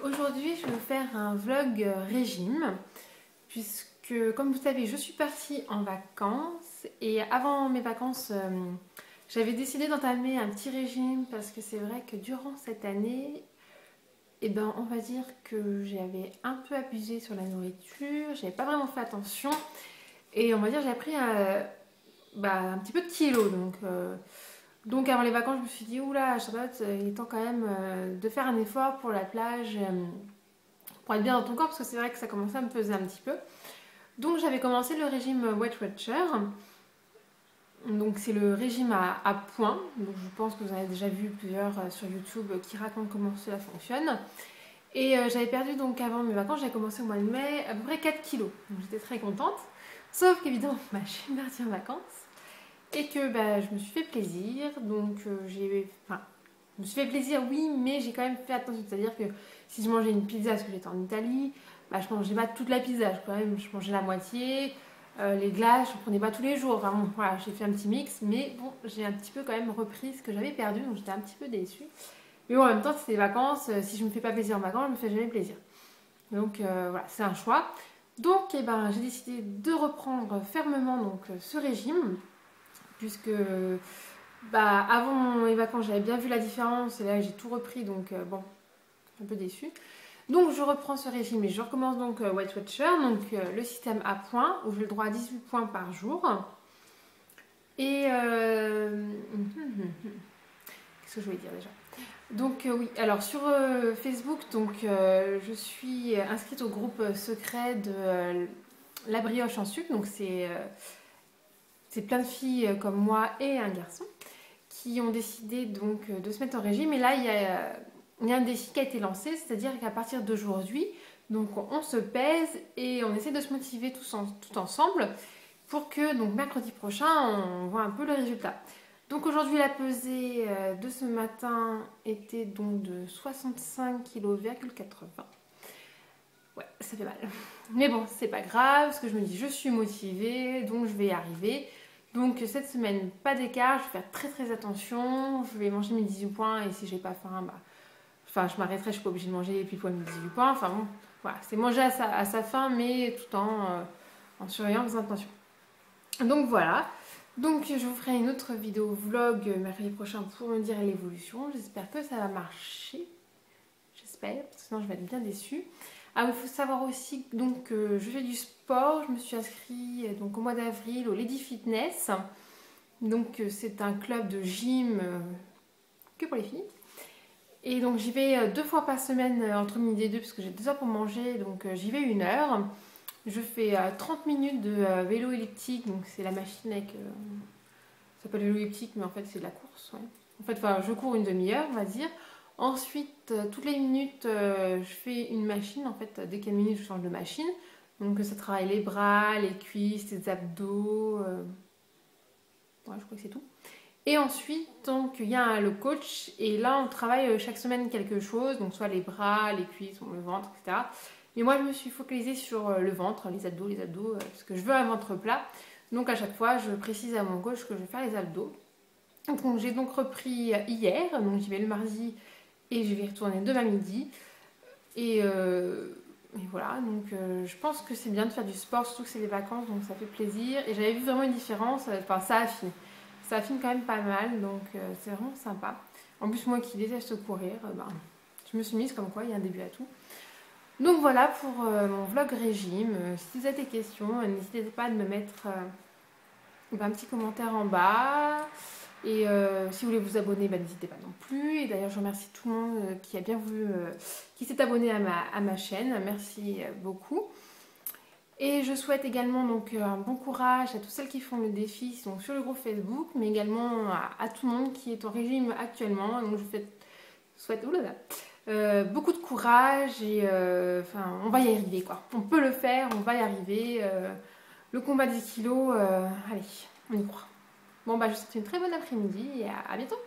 aujourd'hui je vais vous faire un vlog régime puisque comme vous savez je suis partie en vacances et avant mes vacances j'avais décidé d'entamer un petit régime parce que c'est vrai que durant cette année on va dire que j'avais un peu abusé sur la nourriture, j'avais pas vraiment fait attention et on va dire j'avais pris un petit peu de kilos donc avant les vacances, je me suis dit, oula, Charlotte, il est temps quand même de faire un effort pour la plage, pour être bien dans ton corps, parce que c'est vrai que ça commençait à me peser un petit peu. Donc j'avais commencé le régime Weight Watcher. Donc c'est le régime à points. Donc je pense que vous en avez déjà vu plusieurs sur YouTube qui racontent comment cela fonctionne. Et j'avais perdu donc avant mes vacances, j'avais commencé au mois de mai, à peu près 4 kilos. Donc j'étais très contente. Sauf qu'évidemment, je suis partie en vacances. Et que je me suis fait plaisir, donc je me suis fait plaisir oui, mais j'ai quand même fait attention, c'est-à-dire que si je mangeais une pizza parce que j'étais en Italie, je mangeais pas toute la pizza, je mangeais la moitié, les glaces je ne prenais pas tous les jours, enfin bon voilà, j'ai fait un petit mix, mais bon j'ai un petit peu quand même repris ce que j'avais perdu, donc j'étais un petit peu déçue. Mais bon, en même temps c'était les vacances, si je me fais pas plaisir en vacances, je me fais jamais plaisir. Donc voilà, c'est un choix. Donc j'ai décidé de reprendre fermement ce régime. Puisque avant les vacances j'avais bien vu la différence et là j'ai tout repris donc bon, un peu déçue. Donc je reprends ce régime et je recommence donc Weight Watcher, donc le système à points où j'ai le droit à 18 points par jour. Et qu'est-ce que je voulais dire déjà? Donc oui, alors sur Facebook, donc je suis inscrite au groupe secret de la brioche en sucre, donc c'est plein de filles comme moi et un garçon qui ont décidé donc de se mettre en régime. Et là, il y a un défi qui a été lancé, c'est-à-dire qu'à partir d'aujourd'hui, donc on se pèse et on essaie de se motiver tout ensemble pour que donc mercredi prochain, on voit un peu le résultat. Donc aujourd'hui, la pesée de ce matin était donc de 65,80 kg. Ouais, ça fait mal. Mais bon, c'est pas grave, parce que je me dis, je suis motivée, donc je vais y arriver. Donc cette semaine, pas d'écart, je vais faire très attention, je vais manger mes 18 points et si j'ai pas faim, je m'arrêterai, je suis pas obligée de manger les pile poil mes 18 points. Enfin bon, voilà, c'est manger à sa faim, mais tout en surveillant, en faisant attention. Donc voilà, donc je vous ferai une autre vidéo vlog mercredi prochain pour me dire l'évolution. J'espère que ça va marcher, j'espère, parce que sinon je vais être bien déçue. Ah, il faut savoir aussi donc, que je fais du sport, je me suis inscrite donc, au mois d'avril au Lady Fitness. Donc c'est un club de gym que pour les filles. Et donc j'y vais 2 fois par semaine entre midi et 2 parce que j'ai 2 heures pour manger, donc j'y vais 1 heure. Je fais 30 minutes de vélo elliptique, donc c'est la machine avec... ça s'appelle vélo elliptique mais en fait c'est de la course. Ouais. En fait je cours une demi-heure on va dire. Ensuite, toutes les minutes, je fais une machine. En fait, dès qu'il y a une minute, je change de machine. Donc, ça travaille les bras, les cuisses, les abdos. Ouais, je crois que c'est tout. Et ensuite, donc, il y a le coach. Et là, on travaille chaque semaine quelque chose. Donc, soit les bras, les cuisses, le ventre, etc. Mais moi, je me suis focalisée sur le ventre, les abdos, parce que je veux un ventre plat. Donc, à chaque fois, je précise à mon coach que je vais faire les abdos. Donc, j'ai donc repris hier. Donc, j'y vais le mardi. Et je vais y retourner demain midi. Et voilà, donc je pense que c'est bien de faire du sport, surtout que c'est les vacances, donc ça fait plaisir. Et j'avais vu vraiment une différence, enfin ça affine. Ça affine quand même pas mal, donc c'est vraiment sympa. En plus, moi qui déteste courir, je me suis mise comme quoi, il y a un début à tout. Donc voilà pour mon vlog régime. Si vous avez des questions, n'hésitez pas à me mettre un petit commentaire en bas. Et si vous voulez vous abonner, n'hésitez pas non plus. Et d'ailleurs, je remercie tout le monde qui a bien voulu, qui s'est abonné à ma chaîne. Merci beaucoup. Et je souhaite également donc un bon courage à toutes celles qui font le défi donc, sur le groupe Facebook, mais également à tout le monde qui est en régime actuellement. Donc je souhaite beaucoup de courage et on va y arriver quoi. On peut le faire, on va y arriver. Le combat des kilos, allez, on y croit. Bon, je vous souhaite une très bonne après-midi et à bientôt.